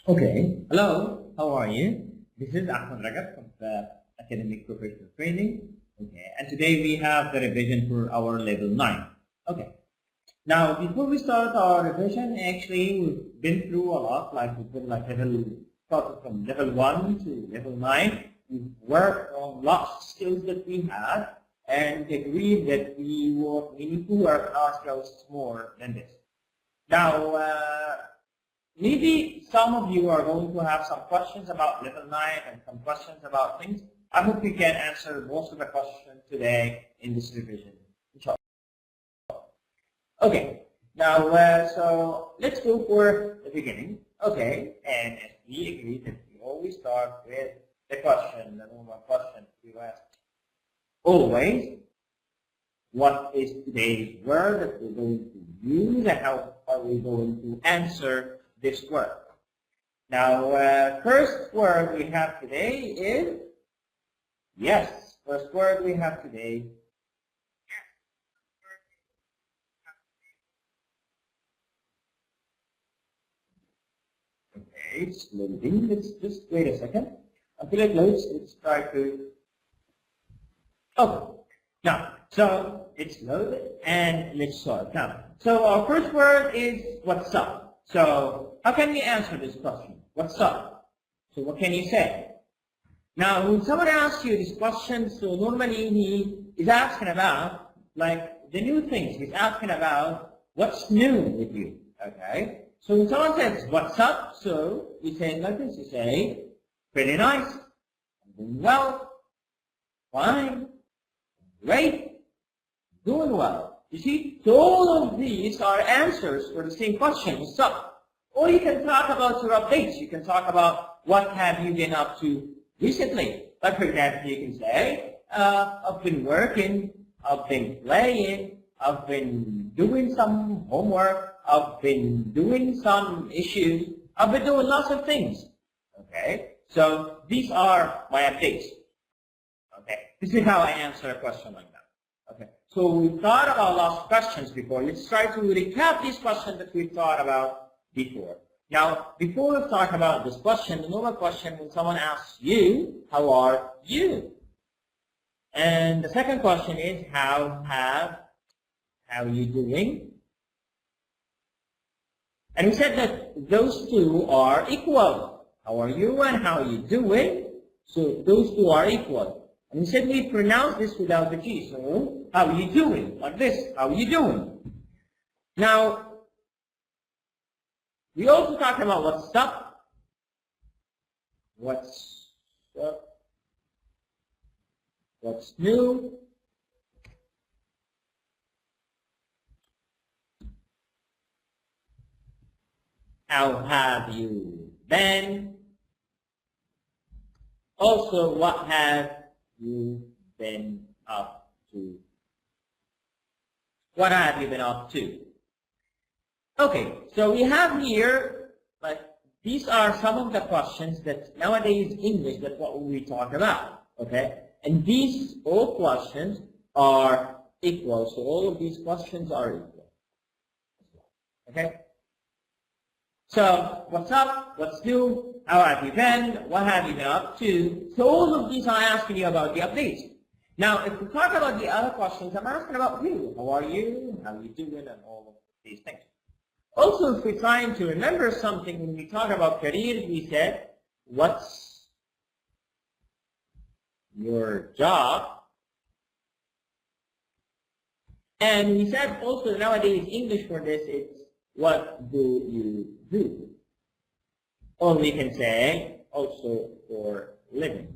Okay, hello, how are you? This is Ahmed Ragab from the Academic Professional Training. Okay, and today we have the revision for our level 9. Okay, now before we start our revision, actually we've been through a lot, like we've been like started from level 1 to level 9. We've worked on lots of skills that we had and agreed that we need to work our skills more than this. Now, maybe some of you are going to have some questions about level 9 and some questions about things. I hope you can answer most of the questions today in this revision. Inshallah. Okay, now so let's go for the beginning. Okay, and as we agreed that we always start with the question, the normal question we ask always. What is today's word that we're going to use and how are we going to answer this word? Now, first word we have today is yes. First word we have today. Okay, it's loading. Let's just wait a second until it loads. Let's try to. Okay. Now, so it's loaded and let's start. Now, so our first word is what's up. So how can we answer this question? What's up? So what can you say? Now, when someone asks you this question, so normally he is asking about like the new things. He's asking about what's new with you. Okay. So when someone says what's up, so you say like this. You say pretty nice, I'm doing well, fine, great, doing well. You see, so all of these are answers for the same question, what's up? Or you can talk about your updates. You can talk about what have you been up to recently. Like for example, you can say, I've been working, I've been playing, I've been doing some homework, I've been doing some issues, I've been doing lots of things. Okay, so these are my updates. Okay, this is how I answer a question like that. Okay, so we thought about lots of questions before. Let's try to recap these questions that we thought about before. Now, before we talk about this question, the normal question when someone asks you, how are you? And the second question is, how are you doing? And we said that those two are equal. How are you and how are you doing? So those two are equal. And we said we pronounce this without the G. So how are you doing? Like this. How are you doing? Now, we also talked about what's up. What's up? What's new? How have you been? Also, what have you been up to? What have you been up to? Okay, so we have here, like, these are some of the questions that nowadays English, that's what we talk about, okay? And these all questions are equal, so all of these questions are equal, okay? So, what's up? What's new? How have you been? What have you been up to? So all of these are asking you about the updates. Now, if we talk about the other questions, I'm asking about you. How are you? How are you doing? And all of these things. Also, if we're trying to remember something, when we talk about careers, we said, what's your job? And we said also nowadays English for this is, what do you do? Or we can say also for living.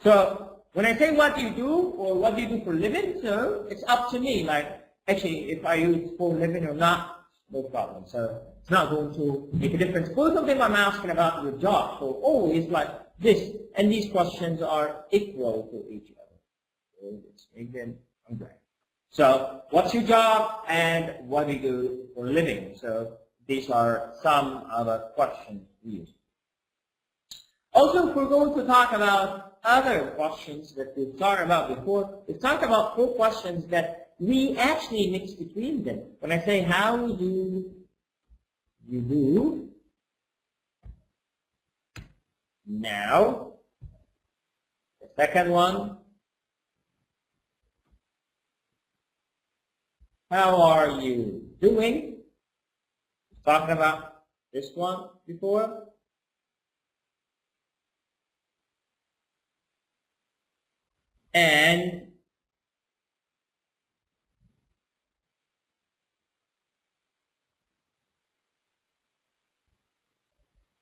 So when I say what do you do or what do you do for living, so it's up to me. Like actually, if I use for living or not, no problem. So it's not going to make a difference. Both of them I'm asking about your job. So always like this, and these questions are equal to each other. So let's make them okay. So what's your job and what do you do for a living? So these are some other questions we use. Also, if we're going to talk about other questions that we've talked about before, we've talked about 4 questions that we actually mix between them. When I say how do you do now, the second one, how are you doing? Talking about this one before. And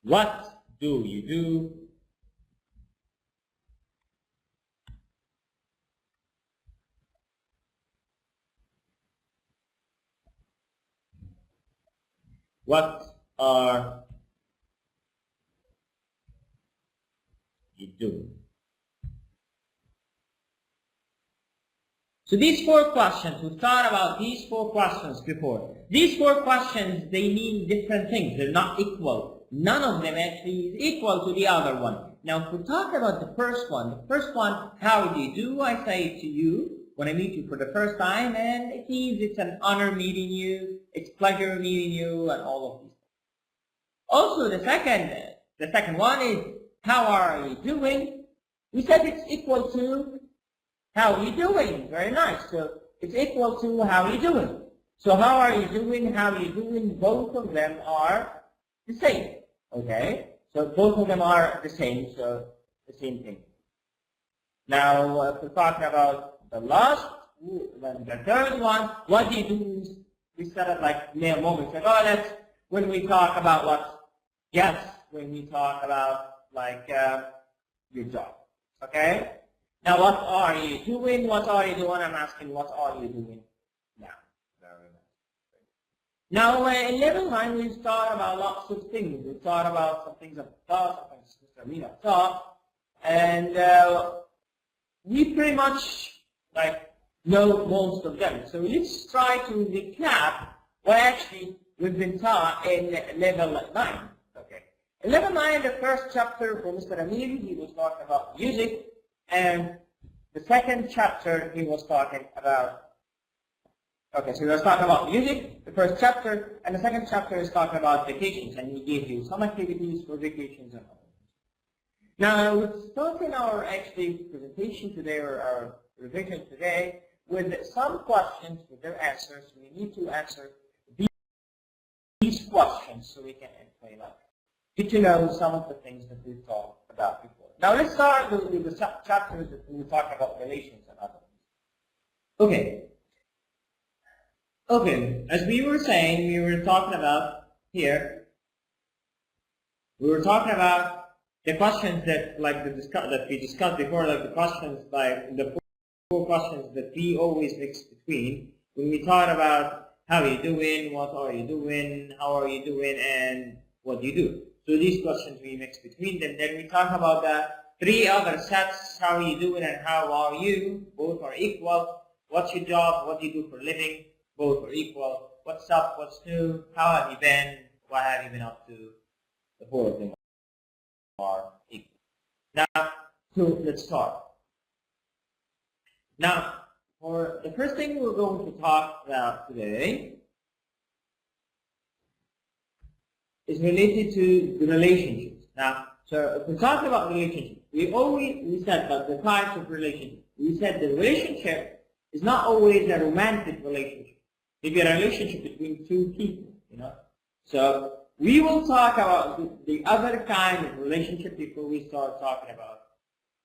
what do you do what are you doing? So these 4 questions, we've thought about these 4 questions before. These 4 questions, they mean different things. They're not equal. None of them actually is equal to the other one. Now, if we talk about the first one, how do you do? I say to you when I meet you for the first time, and it means it's an honor meeting you, it's pleasure meeting you, and all of these. Also, the second one is, how are you doing? We said it's equal to, how are you doing? Very nice. So it's equal to how are you doing. So how are you doing? How are you doing? Both of them are the same. Okay? So both of them are the same. So the same thing. Now, if we're talking about the third one, what do you do? We said it like mere moments ago. That's when we talk about what? Yes, when we talk about like your job. Okay? Now, what are you doing? What are you doing? I'm asking, what are you doing now? Very nice. Now, in level 9, we've thought about lots of things. We've thought about some things I've taught, some things Mr. Amina taught, and we pretty much like know most of them. So let's try to recap what actually we've been taught in level 9. Okay. In level 9, the first chapter for Mr. Amir, he was talking about music. And the second chapter, he was talking about, okay, so he was talking about music, the first chapter, and the second chapter is talking about vacations, and he gave you some activities for vacations and all. Now, we're starting our actually presentation today, or our revision today, with some questions with their answers. We need to answer these questions so we can explain that. Get to know some of the things that we've talked about before. Now let's start with the chapters that we talk about relations and other things. Okay. Okay, as we were saying, we were talking about here, we were talking about the questions that that we discussed before, like the questions, like the 4 questions that we always mix between when we talk about how are you doing, what are you doing, how are you doing, and what do you do. So these questions we mix between them. Then we talk about the 3 other sets, how are you doing and how are you, both are equal. What's your job, what do you do for a living, both are equal. What's up, what's new, how have you been, what have you been up to, the 4 of them are equal. Now, so let's start. Now, for the first thing we're going to talk about today is related to the relationships. Now, so if we're talking about relationships, we said that the types of relationships. We said the relationship is not always a romantic relationship. It can be a relationship between 2 people, you know. So we will talk about the other kind of relationship before we start talking about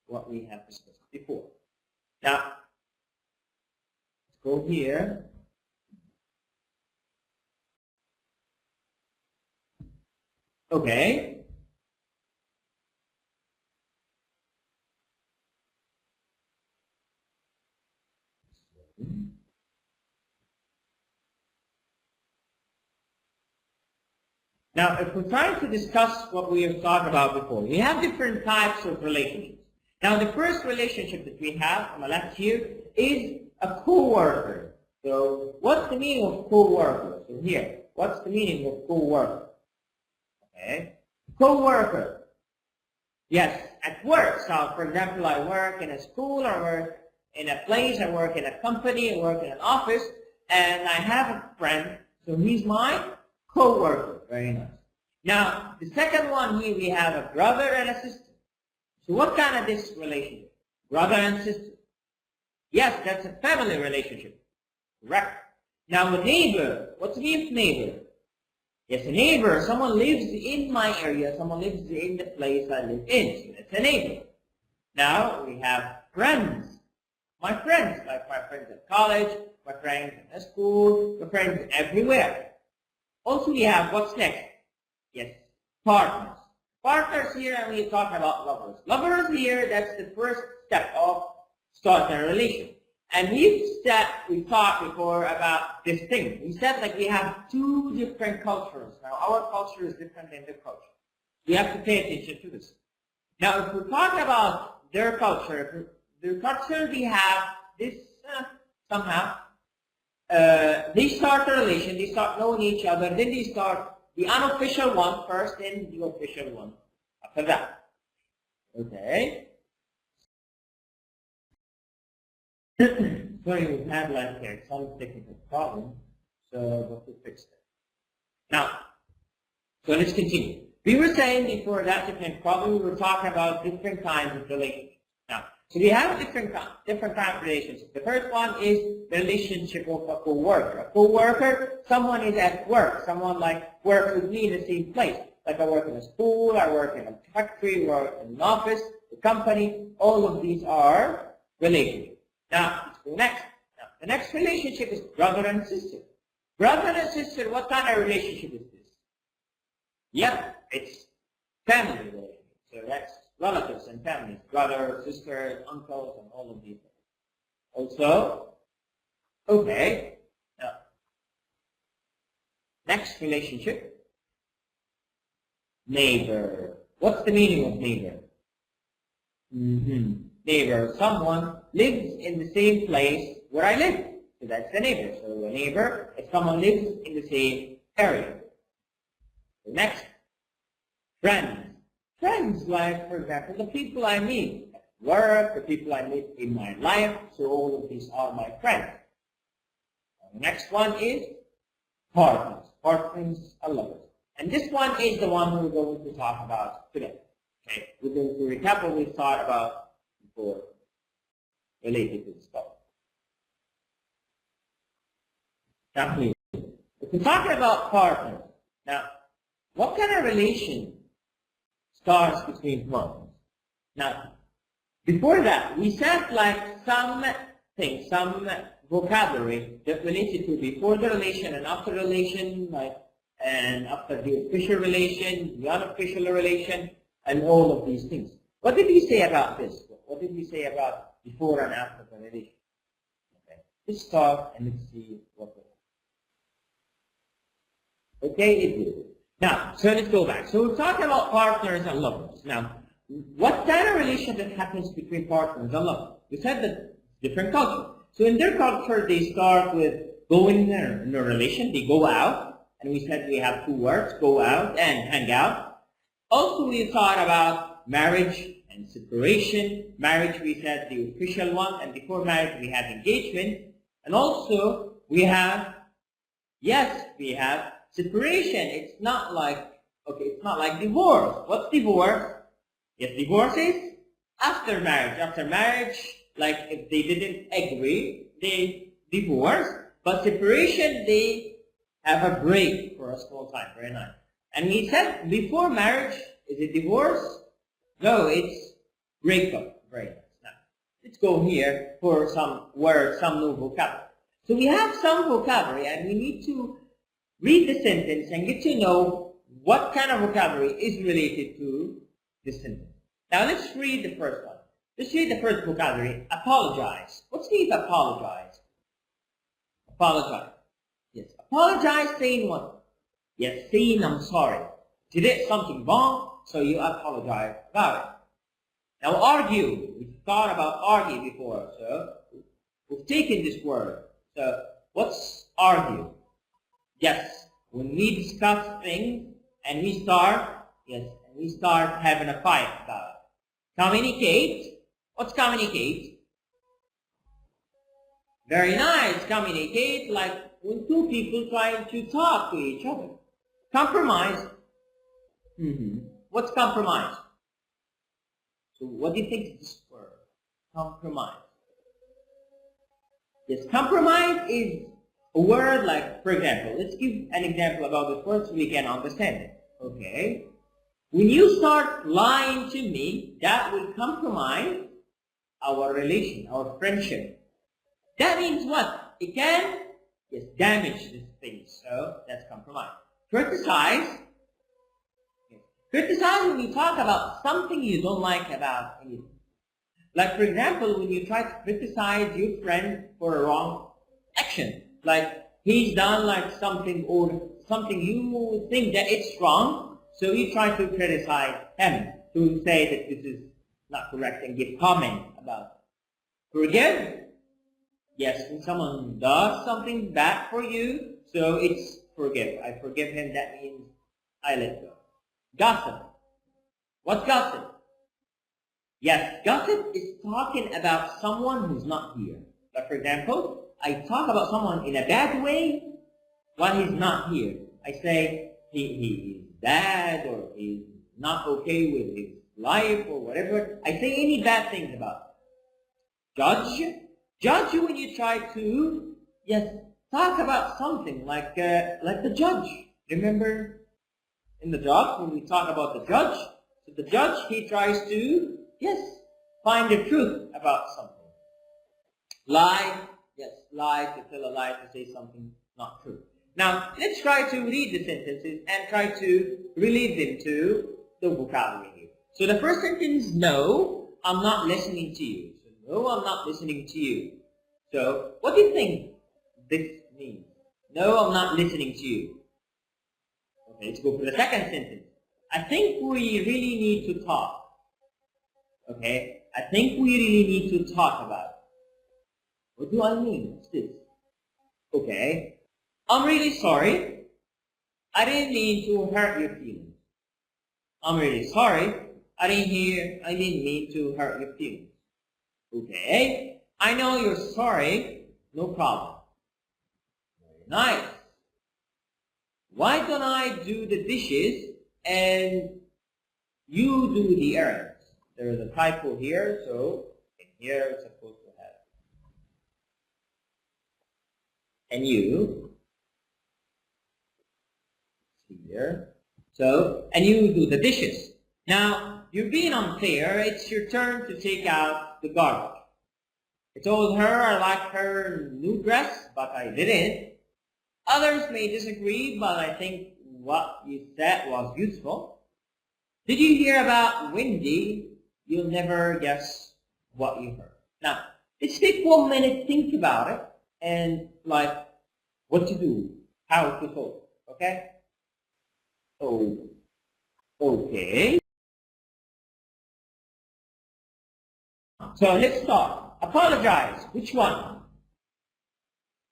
what we have discussed before. Now, let's go here. Okay. Now, if we're trying to discuss what we have talked about before, we have different types of relationships. Now, the first relationship that we have on the left here is a co-worker. So, what's the meaning of co-worker? So here, what's the meaning of co-worker? Okay, co-worker. Yes, at work. So, for example, I work in a school, I work in a place, I work in a company, I work in an office, and I have a friend, so he's my co-worker. Very nice. Now, the second one here, we have a brother and a sister. So what kind of this relationship? Brother and sister. Yes, that's a family relationship. Correct. Now, a neighbor. What's the meaning of neighbor? Yes, a neighbor. Someone lives in my area. Someone lives in the place I live in. So that's a neighbor. Now, we have friends. My friends, like my friends at college, my friends at school, my friends everywhere. Also, we have, what's next? Yes, partners. Partners here, and we talk about lovers. Lovers here, that's the first step of starting a relation. And we talked before about this thing. We said like we have two different cultures. Now, our culture is different than their culture. We have to pay attention to this. Now, if we're talking about their culture, we have this somehow. They start a relation, they start knowing each other, then they start the unofficial one first, then the official one after that. Okay. Sorry, we had like some technical problem, so we fix it. Now, so let's continue. We were saying before that technical problem, we were talking about different kinds of relationships. Now, so we have different kind of relationships. The first one is the relationship of a co-worker. A co-worker, someone is at work. Someone like works with me in the same place. Like I work in a school, I work in a factory, I work in an office, a company. All of these are relationships. Now, let's go next. Now, the next relationship is brother and sister. Brother and sister, what kind of relationship is this? Yep, it's family relationship. So that's relatives and families, brothers, sisters, uncles, and all of these things. Also, okay, now, next relationship, neighbor. What's the meaning of neighbor? Neighbor, someone lives in the same place where I live. So that's the neighbor. So a neighbor is someone lives in the same area. So next, friends. Friends, like, for example, the people I meet at work, the people I meet in my life, so all of these are my friends. The next one is partners. Partners are lovers. And this one is the one we're going to talk about today. Okay, we're going to recap what we thought about before related to this topic. Now, please, if we're talking about partners, now, what kind of relation starts between partners? Now, before that, we said like some things, some vocabulary that related to before the relation and after relation, like and after the official relation, the unofficial relation, and all of these things. What did we say about this? What did we say about before and after the relation? Okay, let's start and let's see what. Okay, it is. Now, so let's go back. So we're talking about partners and lovers. Now, what kind of relationship happens between partners and lovers? We said that different culture. So in their culture, they start with going in a relation. They go out, and we said we have two words: go out and hang out. Also, we thought about marriage and separation. Marriage, we said the official one, and before marriage, we have engagement. And also, we have, yes, we have separation. It's not like, okay, it's not like divorce. What's divorce? Yes, divorce is after marriage. After marriage, like if they didn't agree, they divorce. But separation, they have a break for a small time. Very nice. And he said before marriage, is it divorce? No, it's breakup. Very nice. Now, let's go here for some words, some new vocabulary. So we have some vocabulary, and we need to read the sentence and get to know what kind of vocabulary is related to the sentence. Now let's read the first one. Let's read the first vocabulary. Apologize. What's the apologize? Apologize. Yes. Apologize saying what? Yes, saying I'm sorry. You did something wrong, so you apologize about it. Now argue. We've thought about argue before, so we've taken this word. So what's argue? Yes, when we discuss things and we start, yes, and we start having a fight about it. Communicate. What's communicate? Very nice. Communicate, like when two people trying to talk to each other. Compromise. What's compromise? So what do you think of this word? Compromise. Yes, compromise is a word like, for example, let's give an example about this word so we can understand it. Okay? When you start lying to me, that will compromise our relation, our friendship. That means what? It can, yes, damage this thing. So that's compromise. Criticize. Yes. Criticize when you talk about something you don't like about anything. Like, for example, when you try to criticize your friend for a wrong action. Like, he's done like something or something you think that it's wrong. So you try to criticize him to say that this is not correct and give comment about it. Forgive. Yes, when someone does something bad for you, so it's forgive. I forgive him, that means I let go. Gossip. What's gossip? Yes, gossip is talking about someone who's not here. Like, for example, I talk about someone in a bad way while he's not here. I say he is bad or he's not okay with his life or whatever. I say any bad things about him. Judge. Judge when you try to, yes, talk about something like the judge. Remember in the job when we talk about the judge? So the judge, he tries to, yes, find the truth about something. Lie, yes, lie, to tell a lie, to say something not true. Now, let's try to read the sentences and try to relate them to the vocabulary here. So the first sentence, no, I'm not listening to you. So no, I'm not listening to you. So what do you think this means? No, I'm not listening to you. Okay, let's go for the second sentence. I think we really need to talk. Okay, I think we really need to talk about it. What do I mean? What's this? Okay, I'm really sorry. I didn't mean to hurt your feelings. I'm really sorry. I didn't mean to hurt your feelings. Okay, I know you're sorry. No problem. Very nice. Why don't I do the dishes and you do the errands? There is a typo here, so in here it's supposed to have and you here. So, and you do the dishes. Now, you're being unfair. It's your turn to take out the garbage. I told her I like her new dress, but I didn't. Others may disagree, but I think what you said was useful. Did you hear about Wendy? You'll never guess what you heard. Now, let's take 1 minute, think about it, and like what to do, how to solve it, okay? Oh, okay. So let's start. Apologize. Which one?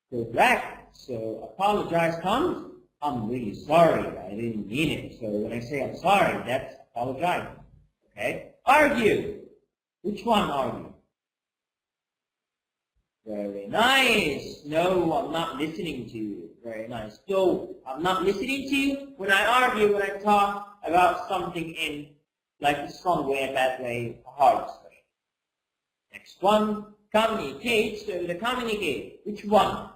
Correct. So apologize comes, I'm really sorry. I didn't mean it. So when I say I'm sorry, that's apologize. Okay. Argue. Which one argue? Very nice. No, I'm not listening to you. Very nice. So I'm not listening to you when I argue, when I talk about something in like a strong way, a bad way, a hard discussion. Next one, communicate. So the communicate. Which one?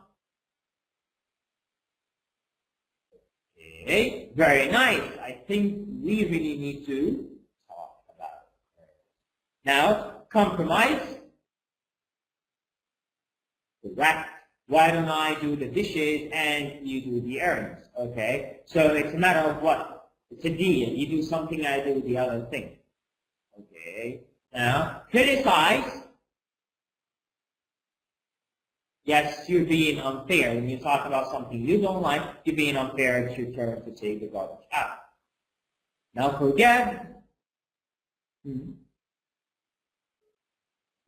Okay, very nice. I think we really need to talk about it. Now, compromise. Correct. Why don't I do the dishes and you do the errands? Okay, so it's a matter of what? It's a deal. You do something, I do the other thing. Okay, now, criticize. Yes, you're being unfair. When you talk about something you don't like, you're being unfair. It's your turn to take the garbage out. Now forgive.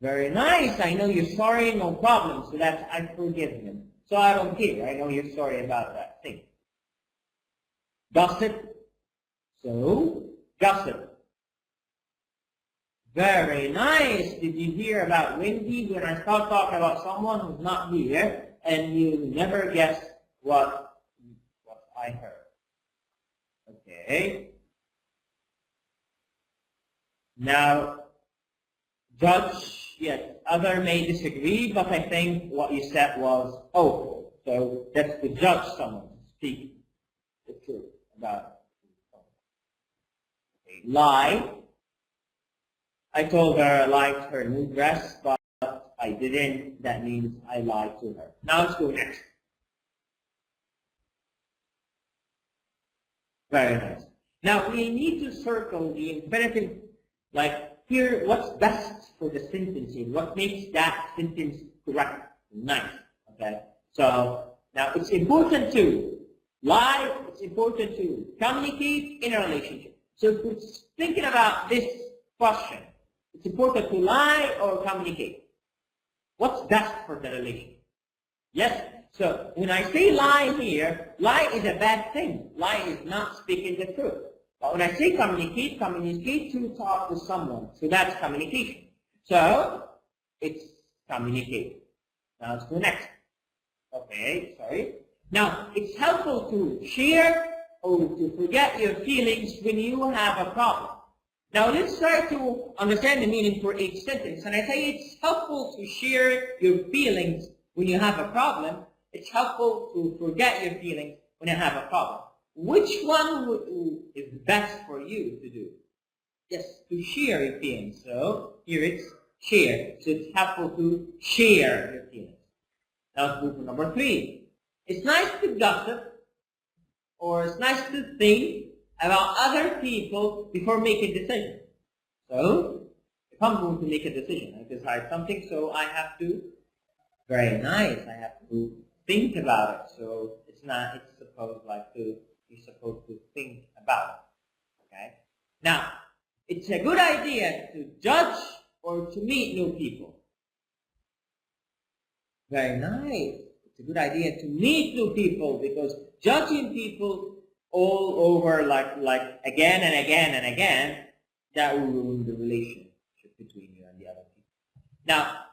Very nice. I know you're sorry, no problem. So that's I forgive him. So I don't care. I know you're sorry about that thing. Gossip. So gossip. Very nice. Did you hear about Wendy when I start talking about someone who's not here and you never guess what I heard? Okay. Now, judge, yes, other may disagree, but I think what you said was awful. So that's to judge someone, speak the truth about it. Okay. Lie. I told her I liked her new dress, but I didn't. That means I lied to her. Now let's go next. Very nice. Now we need to circle the infinitive, like here, what's best for the sentencing? What makes that sentence correct? Nice. Okay. So now it's important to lie. It's important to communicate in a relationship. So if we're thinking about this question, it's important to lie or communicate. What's best for the relationship? Yes? So when I say lie here, lie is a bad thing. Lie is not speaking the truth. But when I say communicate, communicate to talk to someone. So that's communication. So it's communicate. Now let's go next. Okay, sorry. Now it's helpful to share or to forget your feelings when you have a problem. Now let's try to understand the meaning for each sentence. And I say it's helpful to share your feelings when you have a problem. It's helpful to forget your feelings when you have a problem. Which one is best for you to do? Yes, to share your feelings. So here it's share. So it's helpful to share your feelings. Now let's move to number 3. It's nice to gossip, or it's nice to think about other people before making a decision. So if I'm going to make a decision, I decide something, so I have to, very nice, I have to think about it. So it's not, it's supposed like to, you're supposed to think about it. Okay? Now, it's a good idea to judge or to meet new people. Very nice. It's a good idea to meet new people, because judging people all over like again and again and again, that will ruin the relationship between you and the other people. Now,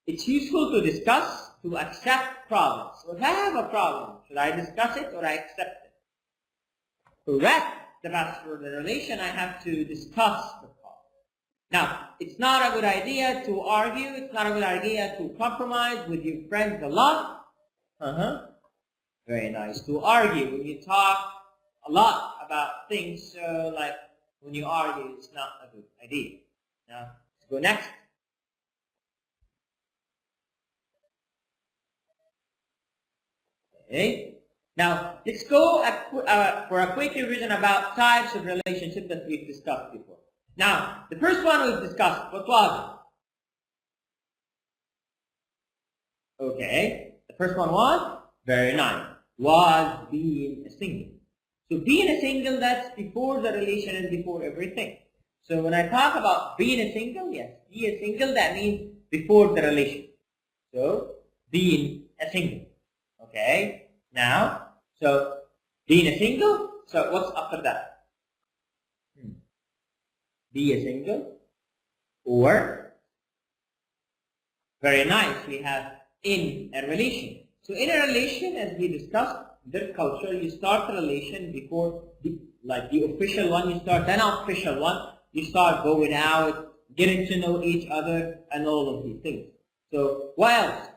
it's useful to discuss, to accept problems. So if I have a problem, should I discuss it or I accept it? Correct. The best for the relation, I have to discuss the problem. Now, it's not a good idea to argue. It's not a good idea to compromise with your friends a lot. Very nice. To argue when you talk a lot about things, so like when you argue, it's not a good idea. Now, let's go next. Okay. Now, let's go for a quick revision about types of relationships that we've discussed before. Now, the first one we've discussed, what was it? Okay. The first one was, very nice, was being a single. So being a single, that's before the relation and before everything. So when I talk about being a single, yes, be a single, that means before the relation. So being a single. Okay. Now, so being a single, so what's after that? Be a single, or, very nice, we have in a relation. So in a relation, as we discussed, that culture, you start the relation before the official one, you start an unofficial one, you start going out, getting to know each other, and all of these things. So what else?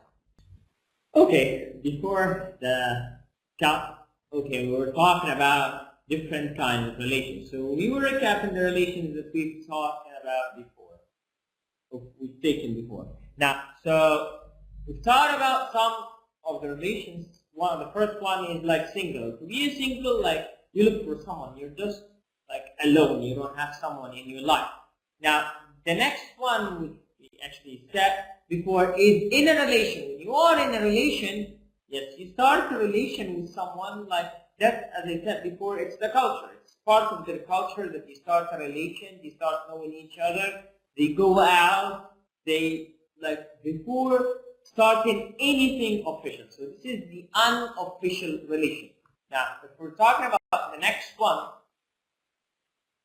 Okay, before the cut, okay, we were talking about different kinds of relations. So we were recapping the relations that we've talked about before, or we've taken before. Now, so we've talked about some of the relations. The first one is like single. To be a single, like you look for someone, you're just like alone, you don't have someone in your life. Now, the next one we actually said before is in a relation. When you are in a relation, yes, you start a relation with someone like that, as I said before, it's the culture. It's part of the culture that you start a relation, you start knowing each other, they go out, they like before starting anything official. So this is the unofficial relation. Now, if we're talking about the next one,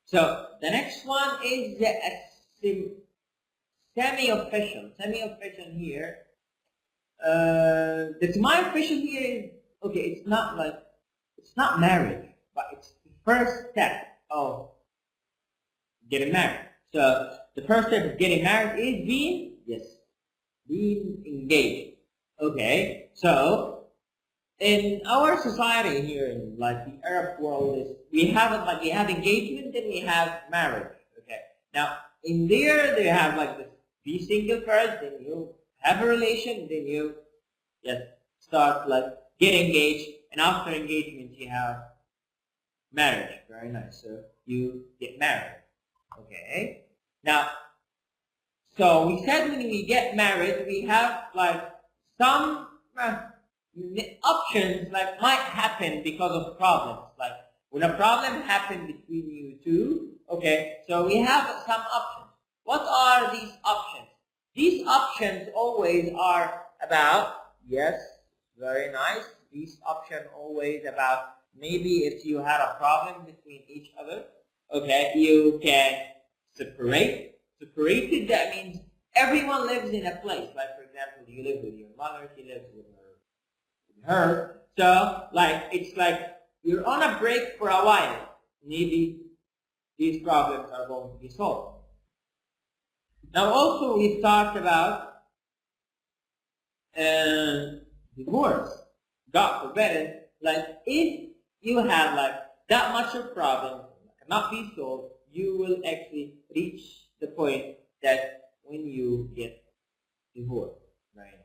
so the next one is a semi-official. Semi-official here. The semi-official here is, okay, it's not marriage, but it's the first step of getting married. So the first step of getting married is being engaged. Okay, so in our society here, in like the Arab world, is we have engagement, then we have marriage. Okay, now in there they have like this: be single first, then you have a relation, then you just start like get engaged, and after engagement you have marriage. Very nice. So you get married. Okay. Now, so we said when we get married, we have like some options like might happen because of problems. Like when a problem happens between you two, okay, so we have some options. What are these options? These options always are about, yes, very nice. These options always about maybe if you had a problem between each other, okay, you can separate. Separated, that means everyone lives in a place. Like for example, you live with your mother, she lives with her. So like it's like you're on a break for a while. Maybe these problems are going to be solved. Now also we've talked about divorce. God forbid it. Like if you have like that much of problem cannot be solved, you will actually reach the point that when you get divorced, right?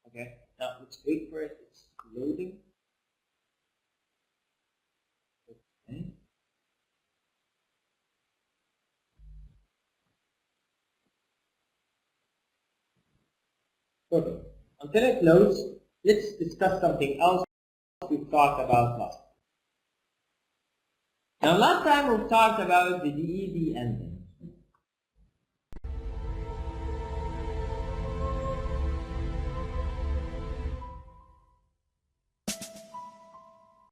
Okay. Now let's wait for it. It's loading. Okay. Okay. Until it loads, let's discuss something else we've talked about last. Now last time we've talked about the DED ending.